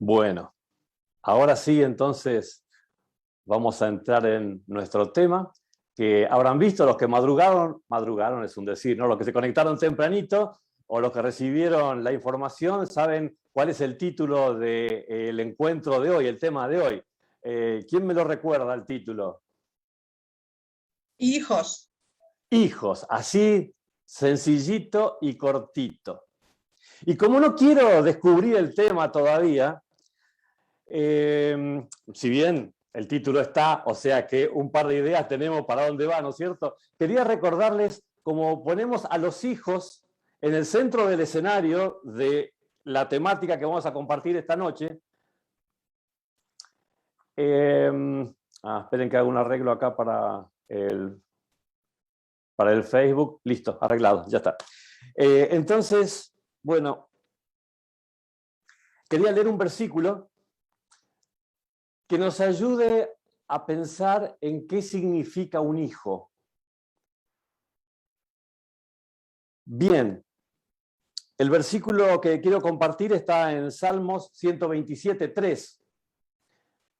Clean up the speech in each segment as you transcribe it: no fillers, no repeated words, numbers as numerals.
Bueno, ahora sí, entonces vamos a entrar en nuestro tema, que habrán visto los que madrugaron es un decir, ¿no? Los que se conectaron tempranito o los que recibieron la información saben cuál es el título del encuentro de hoy, el tema de hoy. ¿Quién me lo recuerda el título? Hijos. Hijos, así sencillito y cortito. Y como no quiero descubrir el tema todavía, si bien el título está, o sea que un par de ideas tenemos para dónde va, ¿no es cierto? Quería recordarles cómo ponemos a los hijos en el centro del escenario de la temática que vamos a compartir esta noche. Esperen que haga un arreglo acá para el Facebook. Listo, arreglado, ya está. Entonces, bueno, quería leer un versículo que nos ayude a pensar en qué significa un hijo. Bien, el versículo que quiero compartir está en Salmos 127:3.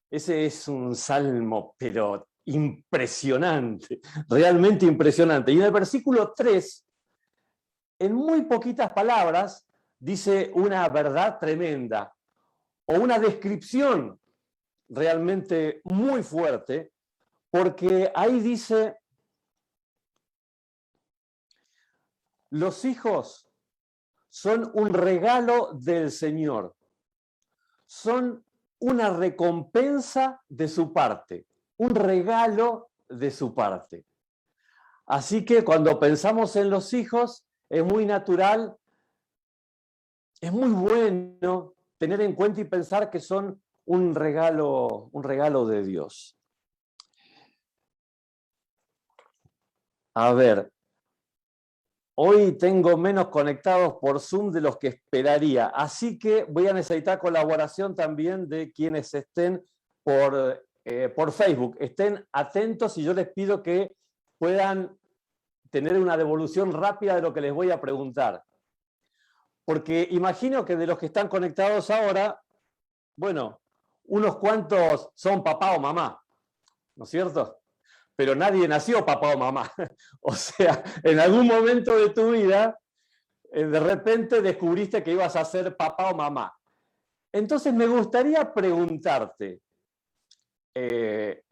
Ese es un salmo, pero impresionante, realmente impresionante. Y en el versículo 3, en muy poquitas palabras, dice una verdad tremenda, o una descripción realmente muy fuerte, porque ahí dice: los hijos son un regalo del Señor, son una recompensa de su parte, un regalo de su parte. Así que cuando pensamos en los hijos, es muy natural, es muy bueno tener en cuenta y pensar que son un regalo de Dios. A ver, hoy tengo menos conectados por Zoom de los que esperaría, así que voy a necesitar colaboración también de quienes estén por Facebook. Estén atentos y yo les pido que puedan tener una devolución rápida de lo que les voy a preguntar. Porque imagino que de los que están conectados ahora, bueno, unos cuantos son papá o mamá, ¿no es cierto? Pero nadie nació papá o mamá. O sea, en algún momento de tu vida, de repente descubriste que ibas a ser papá o mamá. Entonces me gustaría preguntarte, ¿qué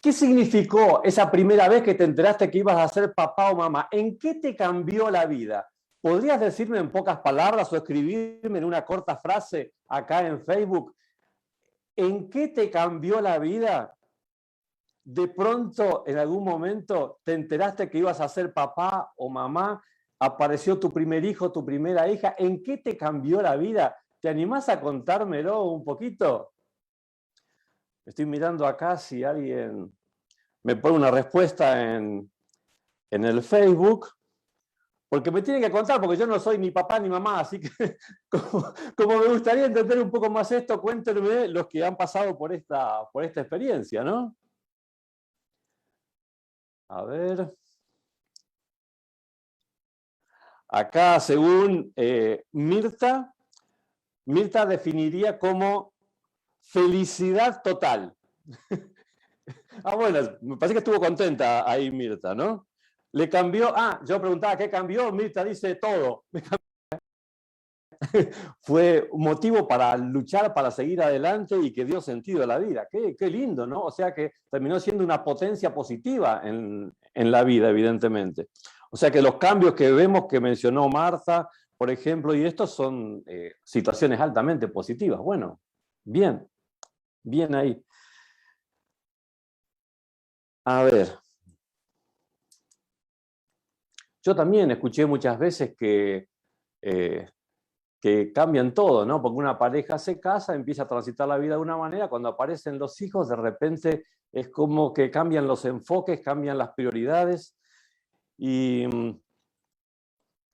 significó esa primera vez que te enteraste que ibas a ser papá o mamá? ¿En qué te cambió la vida? ¿Podrías decirme en pocas palabras o escribirme en una corta frase acá en Facebook? ¿En qué te cambió la vida? De pronto, en algún momento, te enteraste que ibas a ser papá o mamá, apareció tu primer hijo, tu primera hija. ¿En qué te cambió la vida? ¿Te animás a contármelo un poquito? Estoy mirando acá si alguien me pone una respuesta en el Facebook, porque me tiene que contar, porque yo no soy ni papá ni mamá, así que como me gustaría entender un poco más esto, cuéntenme los que han pasado por esta experiencia, ¿no? A ver. Acá, según Mirta definiría como felicidad total. Bueno, me parece que estuvo contenta ahí Mirta, ¿no? Le cambió, yo preguntaba qué cambió, Mirta dice todo. Fue un motivo para luchar, para seguir adelante y que dio sentido a la vida. Qué lindo, ¿no? O sea que terminó siendo una potencia positiva en la vida, evidentemente. O sea que los cambios que vemos que mencionó Marta, por ejemplo, y estos son situaciones altamente positivas. Bueno, bien ahí. A ver. Yo también escuché muchas veces que cambian todo, ¿no? Porque una pareja se casa, empieza a transitar la vida de una manera, cuando aparecen los hijos, de repente es como que cambian los enfoques, cambian las prioridades. Y,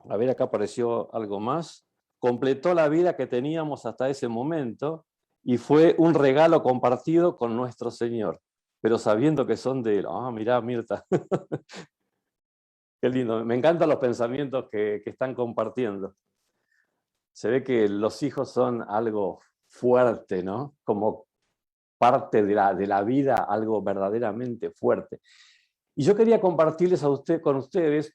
a ver, acá apareció algo más. Completó la vida que teníamos hasta ese momento y fue un regalo compartido con nuestro Señor, pero sabiendo que son de Él. Mirá, Mirta. Qué lindo, me encantan los pensamientos que están compartiendo. Se ve que los hijos son algo fuerte, ¿no? Como parte de la vida, algo verdaderamente fuerte. Y yo quería compartirles con ustedes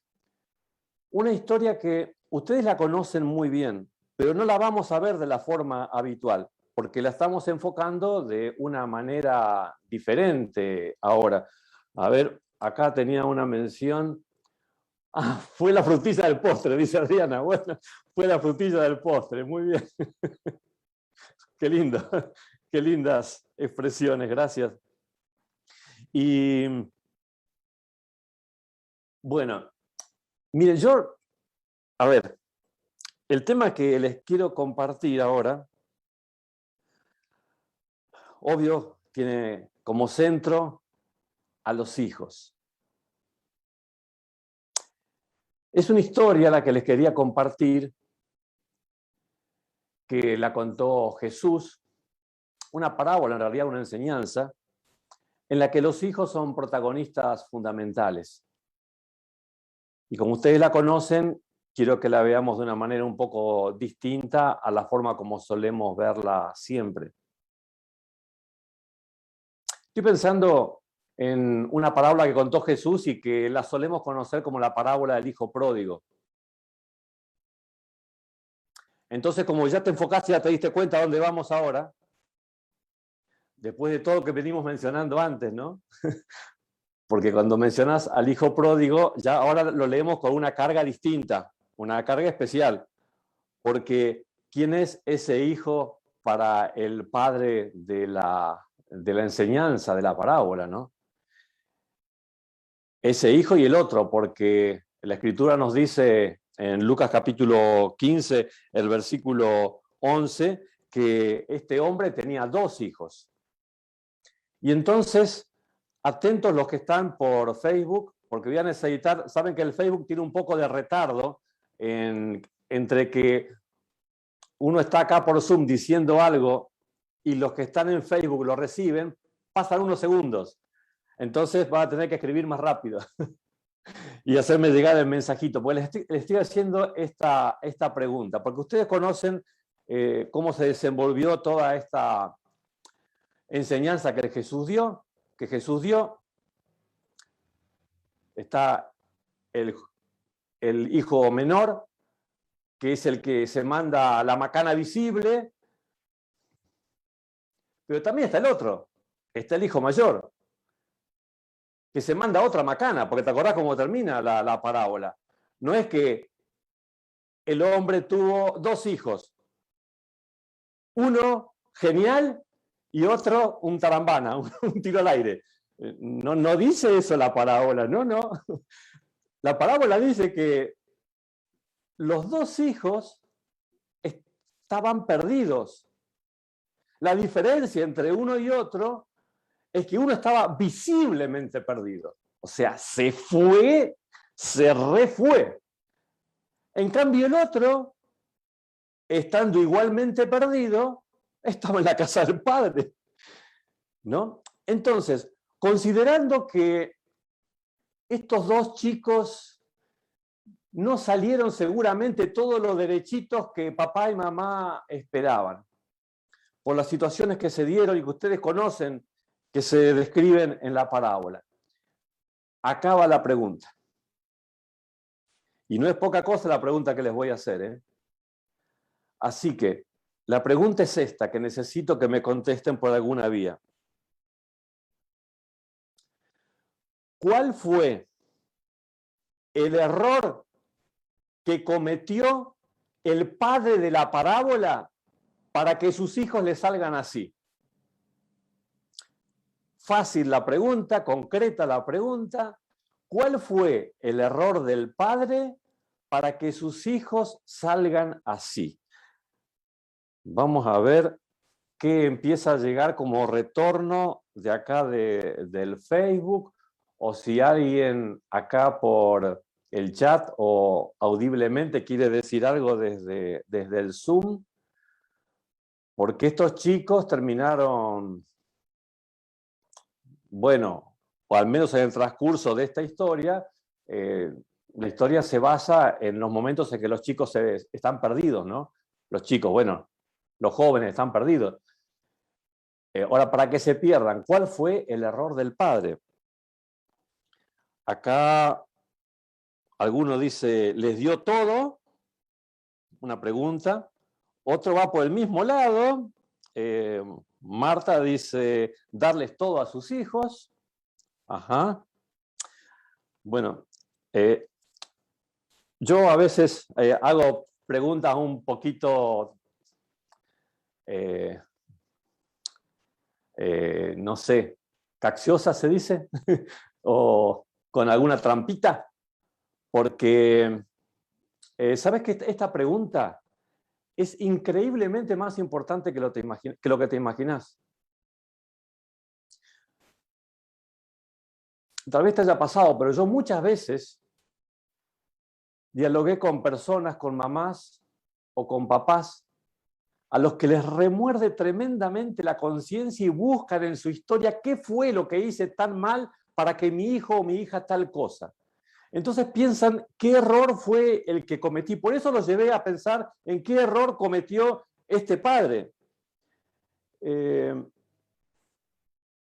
una historia que ustedes la conocen muy bien, pero no la vamos a ver de la forma habitual, porque la estamos enfocando de una manera diferente ahora. A ver, acá tenía una mención. Ah, fue la frutilla del postre, dice Adriana. Bueno, fue la frutilla del postre, muy bien. Qué lindo, qué lindas expresiones, gracias. Y bueno, miren, a ver, el tema que les quiero compartir ahora, obvio, tiene como centro a los hijos. Es una historia la que les quería compartir, que la contó Jesús, una parábola, en realidad una enseñanza, en la que los hijos son protagonistas fundamentales. Y como ustedes la conocen, quiero que la veamos de una manera un poco distinta a la forma como solemos verla siempre. Estoy pensando en una parábola que contó Jesús y que la solemos conocer como la parábola del hijo pródigo. Entonces, como ya te enfocaste, ya te diste cuenta a dónde vamos ahora, después de todo lo que venimos mencionando antes, ¿no? Porque cuando mencionas al hijo pródigo, ya ahora lo leemos con una carga distinta, una carga especial. Porque ¿quién es ese hijo para el padre de la enseñanza, de la parábola, ¿no? Ese hijo y el otro, porque la Escritura nos dice en Lucas capítulo 15, el versículo 11, que este hombre tenía 2 hijos. Y entonces, atentos los que están por Facebook, porque voy a necesitar, saben que el Facebook tiene un poco de retardo entre que uno está acá por Zoom diciendo algo y los que están en Facebook lo reciben, pasan unos segundos. Entonces van a tener que escribir más rápido y hacerme llegar el mensajito. Pues les estoy haciendo esta pregunta, porque ustedes conocen cómo se desenvolvió toda esta enseñanza que Jesús dio. Está el hijo menor, que es el que se manda la macana visible, pero también está el otro, está el hijo mayor, que se manda otra macana, porque te acordás cómo termina la parábola. No es que el hombre tuvo 2 hijos, uno genial y otro un tarambana, un tiro al aire. No dice eso la parábola, no. La parábola dice que los 2 hijos estaban perdidos. La diferencia entre uno y otro es que uno estaba visiblemente perdido. O sea, se refue. En cambio el otro, estando igualmente perdido, estaba en la casa del padre, ¿no? Entonces, considerando que estos 2 chicos no salieron seguramente todos los derechitos que papá y mamá esperaban, por las situaciones que se dieron y que ustedes conocen, que se describen en la parábola. Acaba la pregunta. Y no es poca cosa la pregunta que les voy a hacer, ¿eh? Así que la pregunta es esta, que necesito que me contesten por alguna vía. ¿Cuál fue el error que cometió el padre de la parábola para que sus hijos le salgan así? Fácil la pregunta, concreta la pregunta. ¿Cuál fue el error del padre para que sus hijos salgan así? Vamos a ver qué empieza a llegar como retorno de acá del Facebook, o si alguien acá por el chat o audiblemente quiere decir algo desde el Zoom, porque estos chicos terminaron, bueno, o al menos en el transcurso de esta historia, la historia se basa en los momentos en que los chicos están perdidos, ¿no? los chicos, bueno, los jóvenes están perdidos. Ahora, para que se pierdan, ¿cuál fue el error del padre? Acá alguno dice, les dio todo, una pregunta. Otro va por el mismo lado. Marta dice, darles todo a sus hijos. Ajá. Bueno, yo a veces hago preguntas un poquito, no sé, capciosas se dice, o con alguna trampita, porque sabes que esta pregunta es increíblemente más importante que lo que te imaginas. Tal vez te haya pasado, pero yo muchas veces dialogué con personas, con mamás o con papás, a los que les remuerde tremendamente la conciencia y buscan en su historia qué fue lo que hice tan mal para que mi hijo o mi hija tal cosa. Entonces piensan qué error fue el que cometí. Por eso los llevé a pensar en qué error cometió este padre.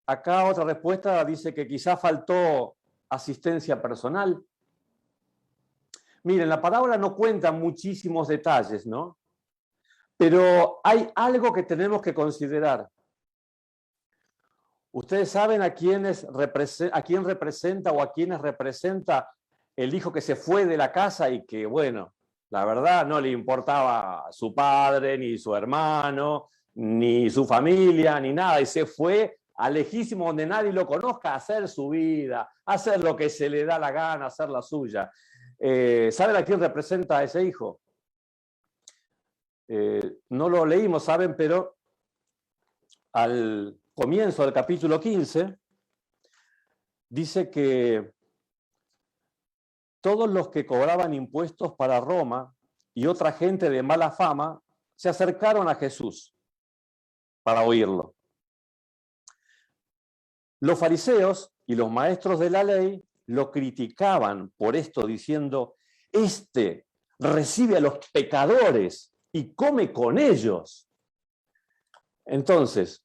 Acá otra respuesta dice que quizá faltó asistencia personal. Miren, la parábola no cuenta muchísimos detalles, ¿no? Pero hay algo que tenemos que considerar. ¿Ustedes saben a quién representa o a quiénes representa el hijo que se fue de la casa y que, bueno, la verdad no le importaba su padre, ni su hermano, ni su familia, ni nada, y se fue a lejísimo donde nadie lo conozca a hacer su vida, a hacer lo que se le da la gana, a hacer la suya? ¿Saben a quién representa a ese hijo? No lo leímos, ¿saben? Pero al comienzo del capítulo 15 dice que todos los que cobraban impuestos para Roma y otra gente de mala fama se acercaron a Jesús para oírlo. Los fariseos y los maestros de la ley lo criticaban por esto, diciendo, este recibe a los pecadores y come con ellos. Entonces,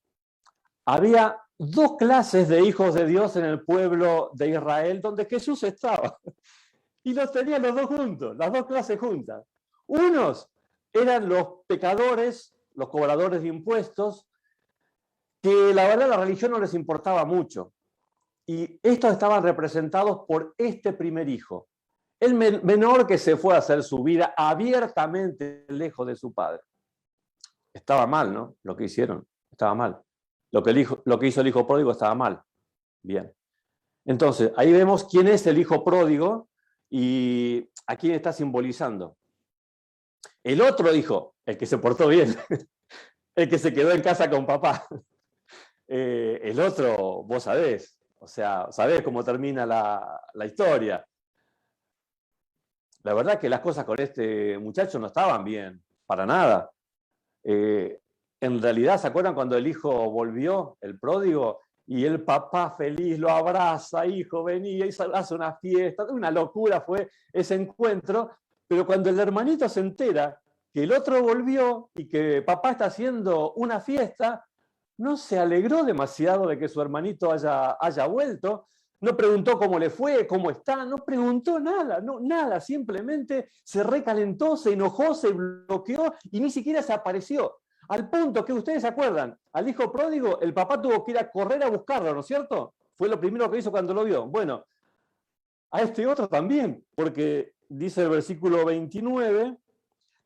había dos clases de hijos de Dios en el pueblo de Israel donde Jesús estaba. Y los tenía los dos juntos, las dos clases juntas. Unos eran los pecadores, los cobradores de impuestos, que la verdad la religión no les importaba mucho. Y estos estaban representados por este primer hijo, el menor que se fue a hacer su vida abiertamente lejos de su padre. Estaba mal, ¿no? Lo que hicieron, estaba mal. Lo que hizo el hijo pródigo estaba mal. Bien. Entonces, ahí vemos quién es el hijo pródigo y a quién está simbolizando. El otro hijo, el que se portó bien, el que se quedó en casa con papá. El otro, vos sabés, o sea, sabés cómo termina la historia. La verdad que las cosas con este muchacho no estaban bien, para nada. En realidad, ¿se acuerdan cuando el hijo volvió, el pródigo? Y el papá feliz lo abraza, hijo, venía y hace una fiesta. Una locura fue ese encuentro. Pero cuando el hermanito se entera que el otro volvió y que papá está haciendo una fiesta, no se alegró demasiado de que su hermanito haya vuelto. No preguntó cómo le fue, cómo está, no preguntó nada, no, nada. Simplemente se recalentó, se enojó, se bloqueó y ni siquiera se apareció. Al punto que ustedes se acuerdan, al hijo pródigo, el papá tuvo que ir a correr a buscarlo, ¿no es cierto? Fue lo primero que hizo cuando lo vio. Bueno, a este otro también, porque dice el versículo 29,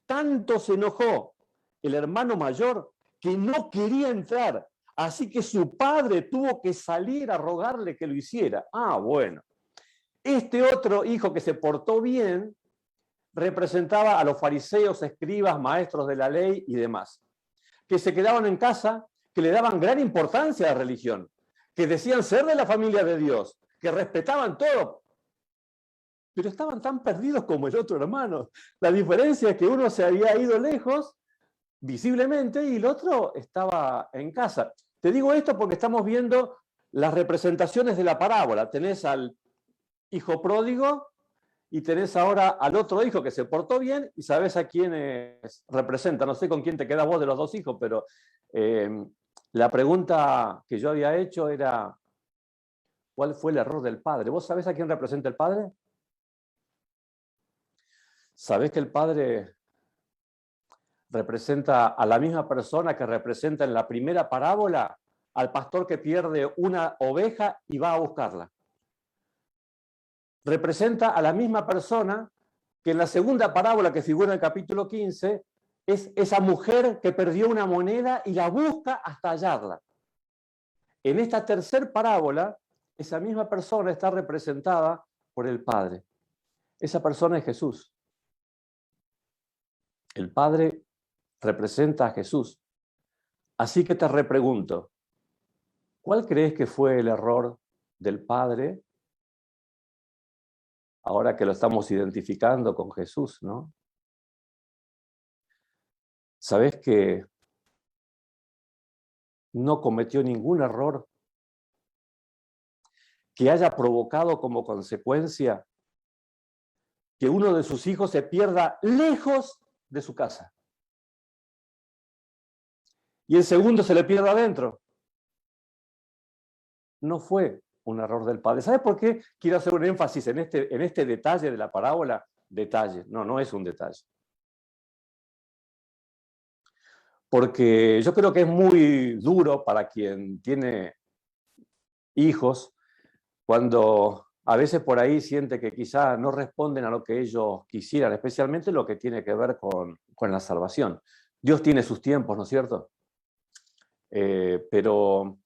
tanto se enojó el hermano mayor que no quería entrar, así que su padre tuvo que salir a rogarle que lo hiciera. Ah, bueno. Este otro hijo que se portó bien representaba a los fariseos, escribas, maestros de la ley y demás, que se quedaban en casa, que le daban gran importancia a la religión, que decían ser de la familia de Dios, que respetaban todo, pero estaban tan perdidos como el otro hermano. La diferencia es que uno se había ido lejos, visiblemente, y el otro estaba en casa. Te digo esto porque estamos viendo las representaciones de la parábola. Tenés al hijo pródigo y tenés ahora al otro hijo que se portó bien y sabés a quién representa. No sé con quién te quedás vos de los dos hijos, pero la pregunta que yo había hecho era, ¿cuál fue el error del padre? ¿Vos sabés a quién representa el padre? ¿Sabés que el padre representa a la misma persona que representa en la primera parábola al pastor que pierde una oveja y va a buscarla? Representa a la misma persona que en la segunda parábola que figura en el capítulo 15 es esa mujer que perdió una moneda y la busca hasta hallarla. En esta tercera parábola, esa misma persona está representada por el Padre. Esa persona es Jesús. El Padre representa a Jesús. Así que te repregunto, ¿cuál crees que fue el error del Padre ahora que lo estamos identificando con Jesús, ¿no? ¿Sabés que no cometió ningún error que haya provocado como consecuencia que uno de sus hijos se pierda lejos de su casa y el segundo se le pierda adentro? No fue un error del padre. ¿Sabes por qué quiero hacer un énfasis en este detalle de la parábola? Detalle, no es un detalle. Porque yo creo que es muy duro para quien tiene hijos cuando a veces por ahí siente que quizá no responden a lo que ellos quisieran, especialmente lo que tiene que ver con la salvación. Dios tiene sus tiempos, ¿no es cierto? Pero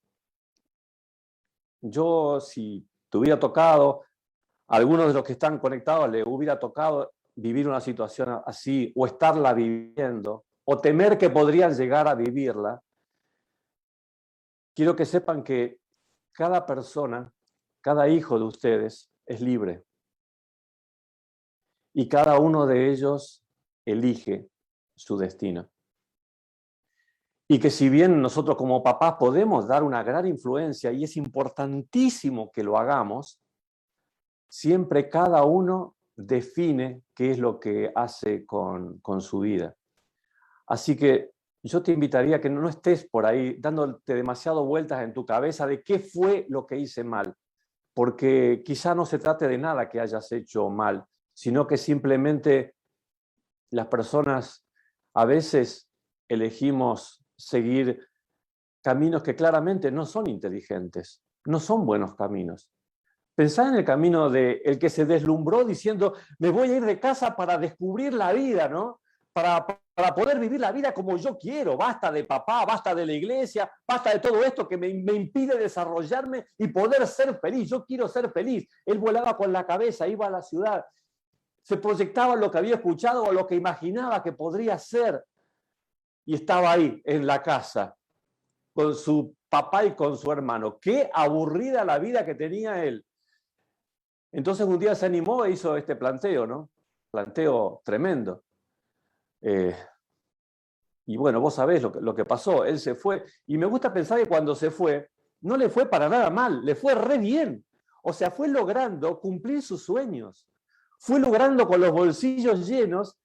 yo, si te hubiera tocado, a algunos de los que están conectados le hubiera tocado vivir una situación así, o estarla viviendo, o temer que podrían llegar a vivirla, quiero que sepan que cada persona, cada hijo de ustedes es libre. Y cada uno de ellos elige su destino. Y que si bien nosotros como papás podemos dar una gran influencia, y es importantísimo que lo hagamos, siempre cada uno define qué es lo que hace con su vida. Así que yo te invitaría a que no estés por ahí dándote demasiado vueltas en tu cabeza de qué fue lo que hice mal, porque quizá no se trate de nada que hayas hecho mal, sino que simplemente las personas a veces elegimos seguir caminos que claramente no son inteligentes, no son buenos caminos. Pensá en el camino del que se deslumbró diciendo, me voy a ir de casa para descubrir la vida, ¿no? Para poder vivir la vida como yo quiero. Basta de papá, basta de la iglesia, basta de todo esto que me impide desarrollarme y poder ser feliz. Yo quiero ser feliz. Él volaba con la cabeza, iba a la ciudad, se proyectaba lo que había escuchado o lo que imaginaba que podría ser, y estaba ahí, en la casa, con su papá y con su hermano. Qué aburrida la vida que tenía él. Entonces un día se animó e hizo este planteo, ¿no? Planteo tremendo. Y bueno, vos sabés lo que pasó. Él se fue. Y me gusta pensar que cuando se fue, no le fue para nada mal, le fue re bien. O sea, fue logrando cumplir sus sueños. Fue logrando con los bolsillos llenos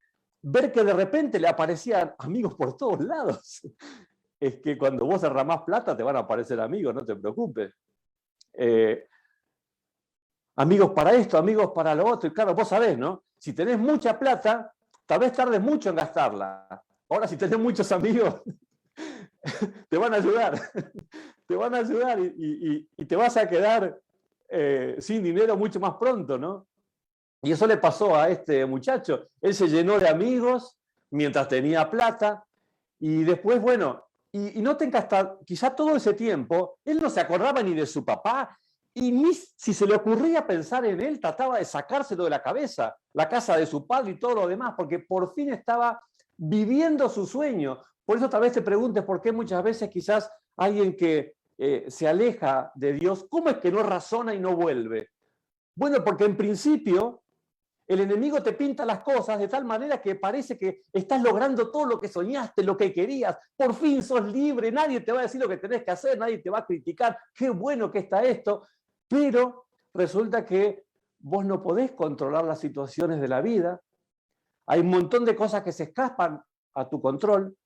ver que de repente le aparecían amigos por todos lados. Es que cuando vos derramás plata te van a aparecer amigos, no te preocupes. Amigos para esto, amigos para lo otro. Y claro, vos sabés, ¿no? Si tenés mucha plata, tal vez tardes mucho en gastarla. Ahora, si tenés muchos amigos, te van a ayudar. Te van a ayudar y te vas a quedar sin dinero mucho más pronto, ¿no? Y eso le pasó a este muchacho. Él se llenó de amigos mientras tenía plata y después, bueno, y noten que hasta quizá todo ese tiempo, él no se acordaba ni de su papá y ni si se le ocurría pensar en él, trataba de sacárselo de la cabeza, la casa de su padre y todo lo demás, porque por fin estaba viviendo su sueño. Por eso tal vez te preguntes por qué muchas veces quizás alguien que se aleja de Dios, ¿cómo es que no razona y no vuelve? Bueno, porque en principio el enemigo te pinta las cosas de tal manera que parece que estás logrando todo lo que soñaste, lo que querías. Por fin sos libre, nadie te va a decir lo que tenés que hacer, nadie te va a criticar. Qué bueno que está esto. Pero resulta que vos no podés controlar las situaciones de la vida. Hay un montón de cosas que se escapan a tu control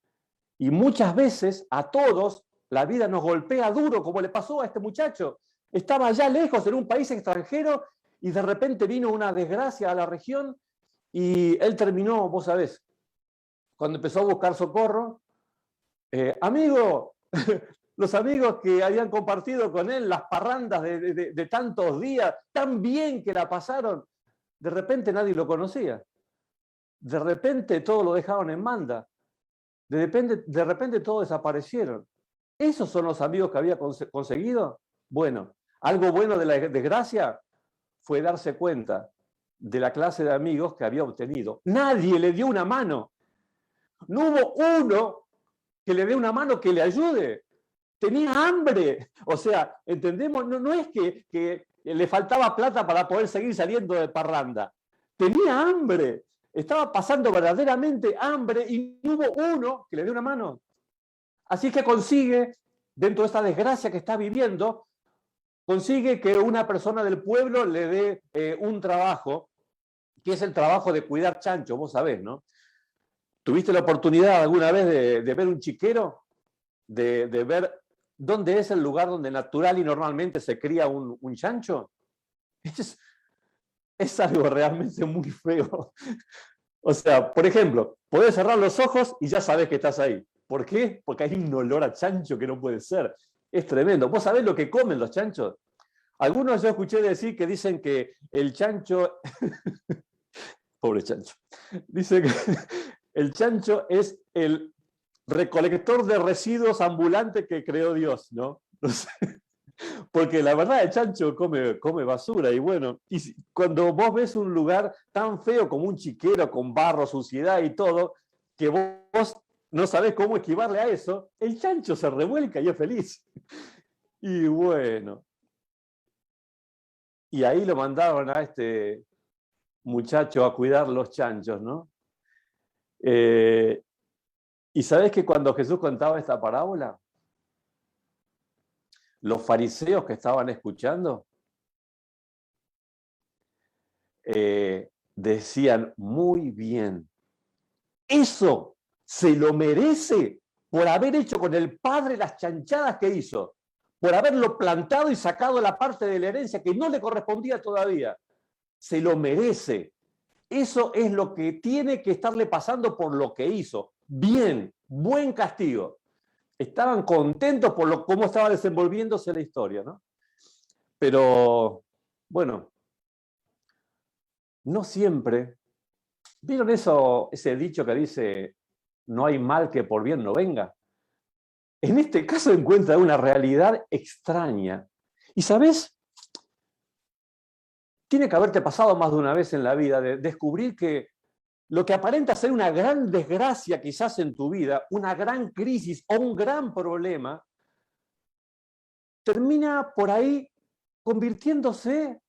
y muchas veces a todos la vida nos golpea duro, como le pasó a este muchacho. Estaba allá lejos, en un país extranjero, y de repente vino una desgracia a la región y él terminó, vos sabés, cuando empezó a buscar socorro, amigo, los amigos que habían compartido con él las parrandas de tantos días, tan bien que la pasaron, de repente nadie lo conocía. De repente todos lo dejaron en banda. De repente todos desaparecieron. ¿Esos son los amigos que había conseguido? Bueno, algo bueno de la desgracia fue darse cuenta de la clase de amigos que había obtenido. Nadie le dio una mano. No hubo uno que le dé una mano que le ayude. Tenía hambre. O sea, ¿entendemos? No es que le faltaba plata para poder seguir saliendo de parranda. Tenía hambre. Estaba pasando verdaderamente hambre y no hubo uno que le dé una mano. Así que consigue, dentro de esta desgracia que está viviendo, consigue que una persona del pueblo le dé un trabajo, que es el trabajo de cuidar chancho, vos sabés, ¿no? ¿Tuviste la oportunidad alguna vez de ver un chiquero? De ver dónde es el lugar donde natural y normalmente se cría un chancho? Es algo realmente muy feo. O sea, por ejemplo, podés cerrar los ojos y ya sabés que estás ahí. ¿Por qué? Porque hay un olor a chancho que no puede ser. Es tremendo. ¿Vos sabés lo que comen los chanchos? Algunos yo escuché decir que dicen que el chancho... Pobre chancho. Dice que el chancho es el recolector de residuos ambulante que creó Dios, ¿no? No sé. Porque la verdad el chancho come basura y bueno, y cuando vos ves un lugar tan feo como un chiquero con barro, suciedad y todo, que vos no sabés cómo esquivarle a eso, el chancho se revuelca y es feliz. Y bueno, y ahí lo mandaron a este muchacho a cuidar los chanchos, ¿no? Y sabés que cuando Jesús contaba esta parábola, los fariseos que estaban escuchando decían, muy bien, eso se lo merece por haber hecho con el padre las chanchadas que hizo, por haberlo plantado y sacado la parte de la herencia que no le correspondía todavía. Se lo merece. Eso es lo que tiene que estarle pasando por lo que hizo. Bien, buen castigo. Estaban contentos por cómo estaba desenvolviéndose la historia, ¿no? Pero, bueno, no siempre. ¿Vieron ese dicho que dice, no hay mal que por bien no venga? En este caso encuentra una realidad extraña. Y ¿sabés? Tiene que haberte pasado más de una vez en la vida de descubrir que lo que aparenta ser una gran desgracia quizás en tu vida, una gran crisis o un gran problema, termina por ahí convirtiéndose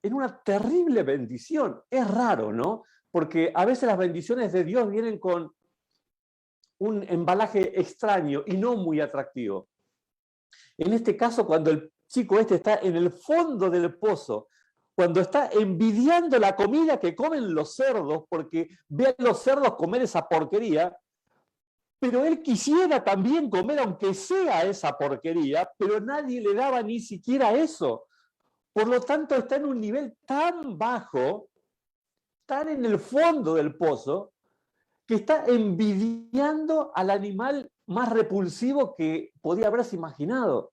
en una terrible bendición. Es raro, ¿no? Porque a veces las bendiciones de Dios vienen con un embalaje extraño y no muy atractivo. En este caso, cuando el chico este está en el fondo del pozo, cuando está envidiando la comida que comen los cerdos, porque ve a los cerdos comer esa porquería, pero él quisiera también comer, aunque sea esa porquería, pero nadie le daba ni siquiera eso. Por lo tanto, está en un nivel tan bajo, tan en el fondo del pozo, que está envidiando al animal más repulsivo que podía haberse imaginado.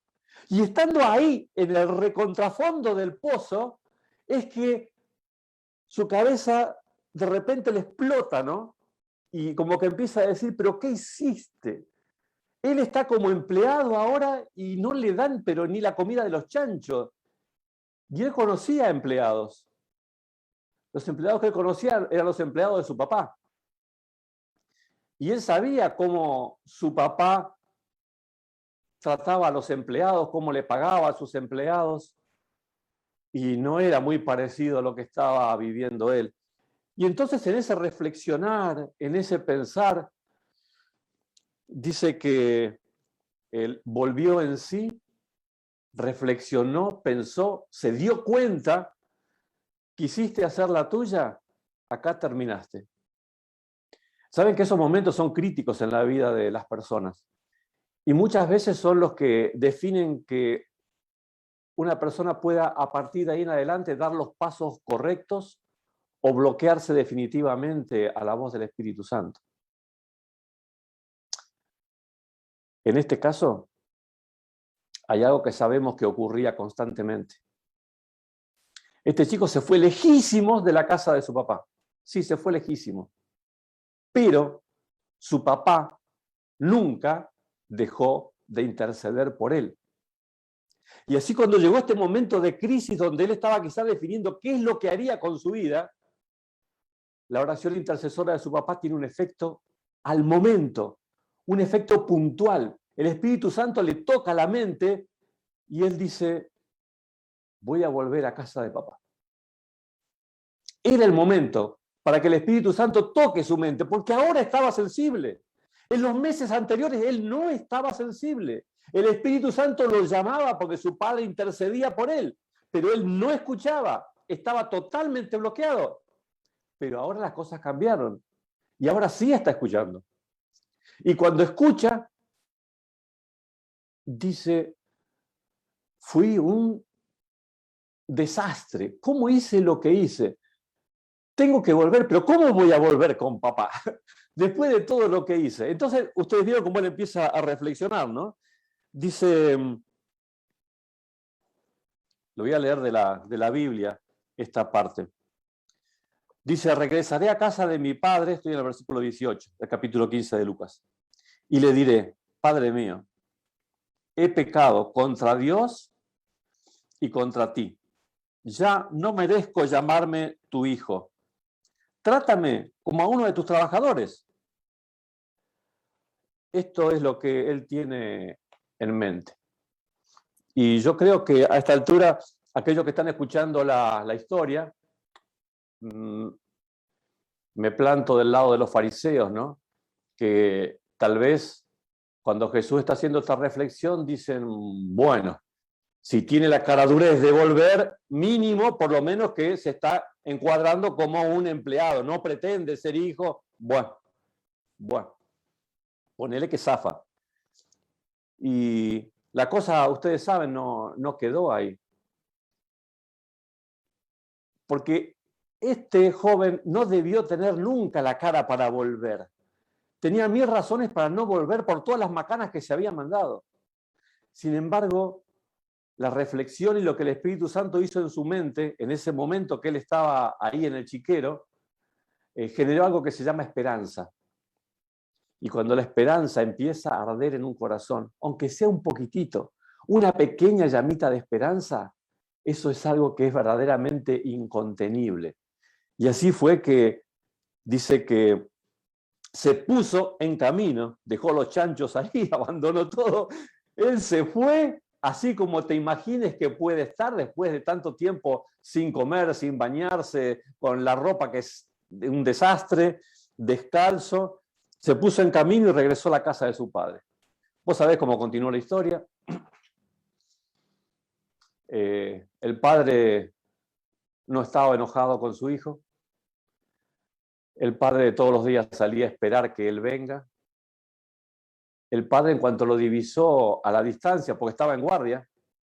Y estando ahí, en el recontrafondo del pozo, es que su cabeza de repente le explota, ¿no? Y como que empieza a decir, ¿pero qué hiciste? Él está como empleado ahora y no le dan, pero ni la comida de los chanchos. Y él conocía empleados. Los empleados que él conocía eran los empleados de su papá. Y él sabía cómo su papá trataba a los empleados, cómo le pagaba a sus empleados. Y no era muy parecido a lo que estaba viviendo él. Y entonces en ese reflexionar, en ese pensar, dice que él volvió en sí, reflexionó, pensó, se dio cuenta quisiste hacer la tuya, acá terminaste. Saben que esos momentos son críticos en la vida de las personas y muchas veces son los que definen que una persona pueda a partir de ahí en adelante dar los pasos correctos o bloquearse definitivamente a la voz del Espíritu Santo. En este caso, hay algo que sabemos que ocurría constantemente. Este chico se fue lejísimos de la casa de su papá. Sí, se fue lejísimo. Pero su papá nunca dejó de interceder por él. Y así cuando llegó este momento de crisis donde él estaba quizás definiendo qué es lo que haría con su vida, la oración intercesora de su papá tiene un efecto al momento, un efecto puntual. El Espíritu Santo le toca la mente y él dice, voy a volver a casa de papá. Era el momento para que el Espíritu Santo toque su mente, porque ahora estaba sensible. En los meses anteriores él no estaba sensible. El Espíritu Santo lo llamaba porque su padre intercedía por él, pero él no escuchaba, estaba totalmente bloqueado. Pero ahora las cosas cambiaron y ahora sí está escuchando. Y cuando escucha, dice, fui un desastre. ¿Cómo hice lo que hice? Tengo que volver, pero ¿cómo voy a volver con papá? Después de todo lo que hice. Entonces, ustedes vieron cómo él empieza a reflexionar, ¿no? Dice, lo voy a leer de la Biblia, esta parte. Dice, regresaré a casa de mi padre, estoy en el versículo 18, del capítulo 15 de Lucas, y le diré, Padre mío, he pecado contra Dios y contra ti. Ya no merezco llamarme tu hijo. Trátame como a uno de tus trabajadores. Esto es lo que él tiene en mente. Y yo creo que a esta altura, aquellos que están escuchando la historia, me planto del lado de los fariseos, ¿no? Que tal vez cuando Jesús está haciendo esta reflexión dicen, bueno, si tiene la caradurez de volver, mínimo, por lo menos que se está encuadrando como un empleado, no pretende ser hijo, bueno, ponele que zafa. Y la cosa, ustedes saben, no quedó ahí. Porque este joven no debió tener nunca la cara para volver. Tenía 1000 razones para no volver por todas las macanas que se había mandado. Sin embargo, la reflexión y lo que el Espíritu Santo hizo en su mente, en ese momento que él estaba ahí en el chiquero, generó algo que se llama esperanza. Y cuando la esperanza empieza a arder en un corazón, aunque sea un poquitito, una pequeña llamita de esperanza, eso es algo que es verdaderamente incontenible. Y así fue que dice que se puso en camino, dejó los chanchos ahí, abandonó todo. Él se fue, así como te imagines que puede estar después de tanto tiempo sin comer, sin bañarse, con la ropa que es un desastre, descalzo. Se puso en camino y regresó a la casa de su padre. Vos sabés cómo continuó la historia. El padre no estaba enojado con su hijo. El padre de todos los días salía a esperar que él venga. El padre, en cuanto lo divisó a la distancia, porque estaba en guardia,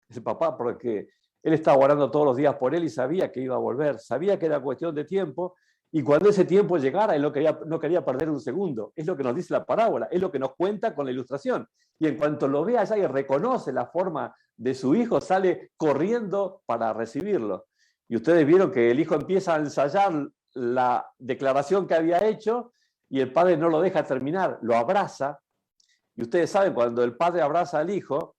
el papá, porque él estaba orando todos los días por él y sabía que iba a volver, sabía que era cuestión de tiempo, y cuando ese tiempo llegara, él no quería perder un segundo. Es lo que nos dice la parábola, es lo que nos cuenta con la ilustración. Y en cuanto lo ve allá y reconoce la forma de su hijo, sale corriendo para recibirlo. Y ustedes vieron que el hijo empieza a ensayar la declaración que había hecho y el padre no lo deja terminar, lo abraza. Y ustedes saben, cuando el padre abraza al hijo,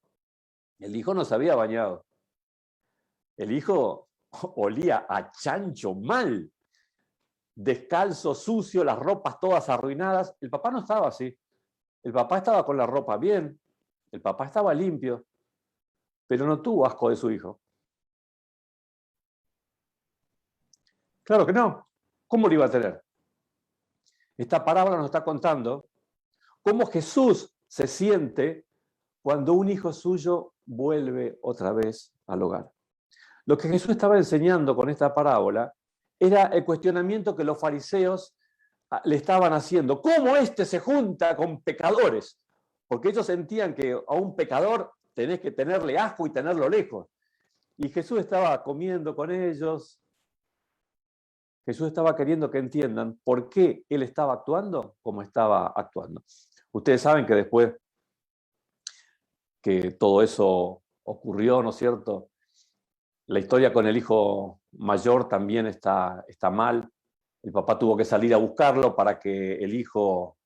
el hijo no se había bañado. El hijo olía a chancho mal, descalzo, sucio, las ropas todas arruinadas. El papá no estaba así. El papá estaba con la ropa bien, el papá estaba limpio, pero no tuvo asco de su hijo. Claro que no. ¿Cómo lo iba a tener? Esta parábola nos está contando cómo Jesús se siente cuando un hijo suyo vuelve otra vez al hogar. Lo que Jesús estaba enseñando con esta parábola era el cuestionamiento que los fariseos le estaban haciendo. ¿Cómo este se junta con pecadores? Porque ellos sentían que a un pecador tenés que tenerle asco y tenerlo lejos. Y Jesús estaba comiendo con ellos. Jesús estaba queriendo que entiendan por qué él estaba actuando como estaba actuando. Ustedes saben que después que todo eso ocurrió, ¿no es cierto? La historia con el hijo mayor también está mal. El papá tuvo que salir a buscarlo para que el hijo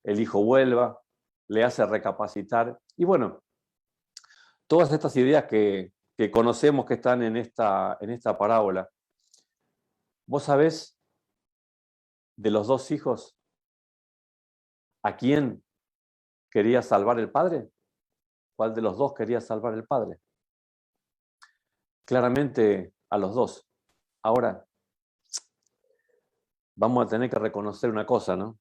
vuelva, le hace recapacitar. Y bueno, todas estas ideas que conocemos que están en esta parábola. ¿Vos sabés de los dos hijos a quién quería salvar el padre? ¿Cuál de los dos quería salvar el padre? Claramente a los dos. Ahora, vamos a tener que reconocer una cosa, ¿no?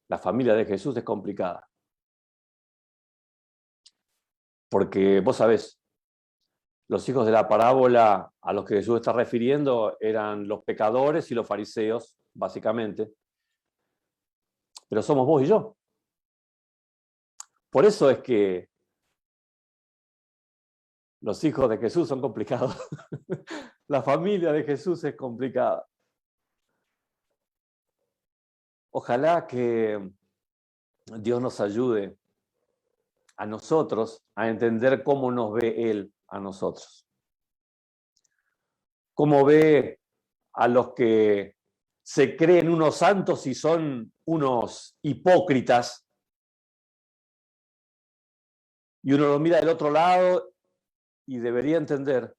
La familia de Jesús es complicada. Porque vos sabés, los hijos de la parábola a los que Jesús está refiriendo eran los pecadores y los fariseos, básicamente. Pero somos vos y yo. Por eso es que los hijos de Jesús son complicados. La familia de Jesús es complicada. Ojalá que Dios nos ayude a nosotros a entender cómo nos ve Él a nosotros. Cómo ve a los que se creen unos santos y son unos hipócritas. Y uno lo mira del otro lado y debería entender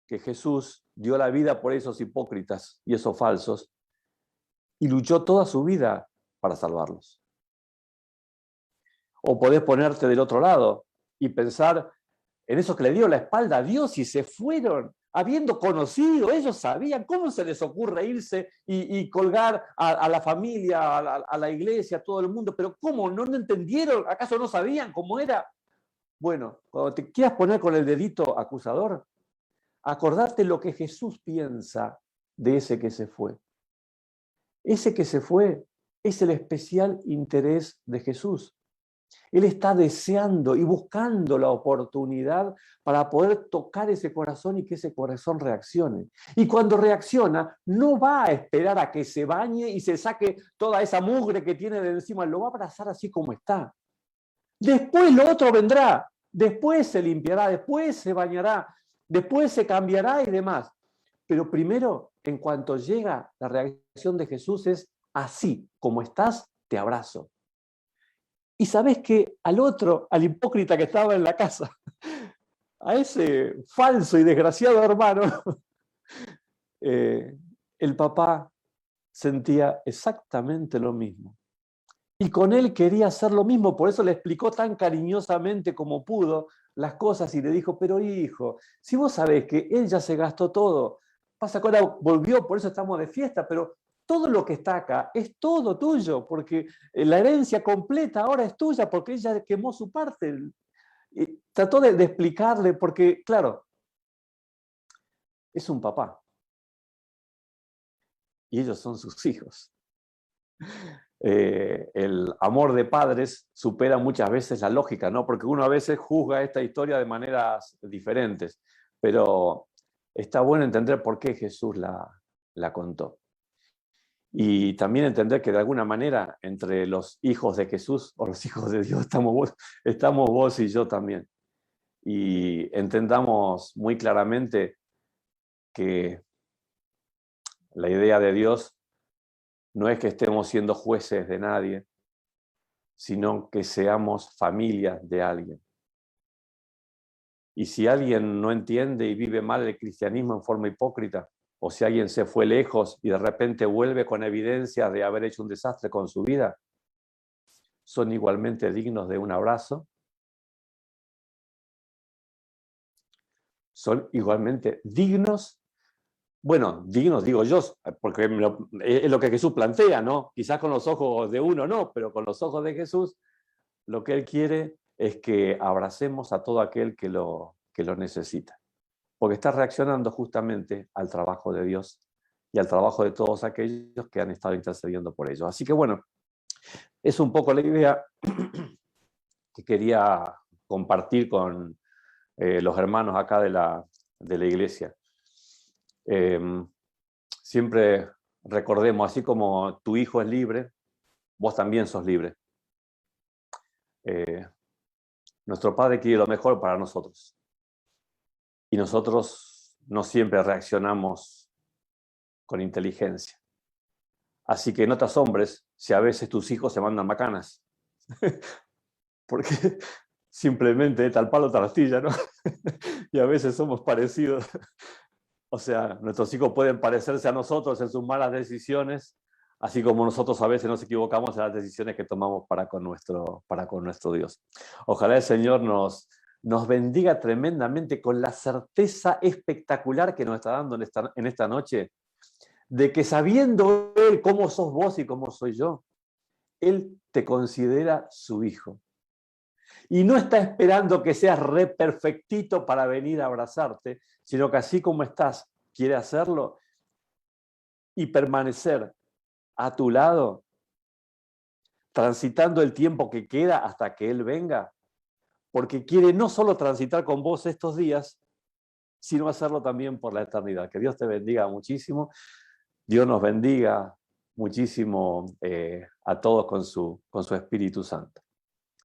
que Jesús dio la vida por esos hipócritas y esos falsos y luchó toda su vida para salvarlos. O podés ponerte del otro lado y pensar en esos que le dieron la espalda a Dios y se fueron, habiendo conocido, ellos sabían cómo se les ocurre irse y colgar a la familia, a la iglesia, a todo el mundo, pero ¿cómo? ¿No entendieron? ¿Acaso no sabían cómo era? Bueno, cuando te quieras poner con el dedito acusador, acordate lo que Jesús piensa de ese que se fue. Ese que se fue es el especial interés de Jesús. Él está deseando y buscando la oportunidad para poder tocar ese corazón y que ese corazón reaccione. Y cuando reacciona, no va a esperar a que se bañe y se saque toda esa mugre que tiene de encima, lo va a abrazar así como está. Después lo otro vendrá, después se limpiará, después se bañará, después se cambiará y demás. Pero primero, en cuanto llega, la reacción de Jesús es así, como estás, te abrazo. Y sabés que al otro, al hipócrita que estaba en la casa, a ese falso y desgraciado hermano, el papá sentía exactamente lo mismo. Y con él quería hacer lo mismo, por eso le explicó tan cariñosamente como pudo las cosas y le dijo, pero hijo, si vos sabés que él ya se gastó todo, pasa que ahora volvió, por eso estamos de fiesta, pero todo lo que está acá es todo tuyo, porque la herencia completa ahora es tuya, porque ella quemó su parte. Y trató de explicarle, porque claro, es un papá. Y ellos son sus hijos. El amor de padres supera muchas veces la lógica, ¿no? Porque uno a veces juzga esta historia de maneras diferentes, pero está bueno entender por qué Jesús la contó. Y también entender que de alguna manera entre los hijos de Jesús o los hijos de Dios estamos vos y yo también. Y entendamos muy claramente que la idea de Dios no es que estemos siendo jueces de nadie, sino que seamos familia de alguien. Y si alguien no entiende y vive mal el cristianismo en forma hipócrita, o si alguien se fue lejos y de repente vuelve con evidencias de haber hecho un desastre con su vida, son igualmente dignos de un abrazo, son igualmente dignos, bueno, dignos digo yo, porque es lo que Jesús plantea, ¿no? Quizás con los ojos de uno no, pero con los ojos de Jesús, lo que Él quiere es que abracemos a todo aquel que lo necesita. Porque está reaccionando justamente al trabajo de Dios y al trabajo de todos aquellos que han estado intercediendo por ellos. Así que bueno, es un poco la idea que quería compartir con los hermanos acá de la iglesia. Siempre recordemos, así como tu hijo es libre, vos también sos libre. Nuestro Padre quiere lo mejor para nosotros. Y nosotros no siempre reaccionamos con inteligencia. Así que no te asombres si a veces tus hijos se mandan macanas. Porque simplemente tal palo, tal astilla, ¿no? Y a veces somos parecidos. O sea, nuestros hijos pueden parecerse a nosotros en sus malas decisiones, así como nosotros a veces nos equivocamos en las decisiones que tomamos para con nuestro Dios. Ojalá el Señor nos bendiga tremendamente con la certeza espectacular que nos está dando en esta noche, de que sabiendo Él cómo sos vos y cómo soy yo, Él te considera su hijo. Y no está esperando que seas re perfectito para venir a abrazarte, sino que así como estás, quiere hacerlo y permanecer a tu lado, transitando el tiempo que queda hasta que Él venga, porque quiere no solo transitar con vos estos días, sino hacerlo también por la eternidad. Que Dios te bendiga muchísimo. Dios nos bendiga muchísimo a todos con su Espíritu Santo.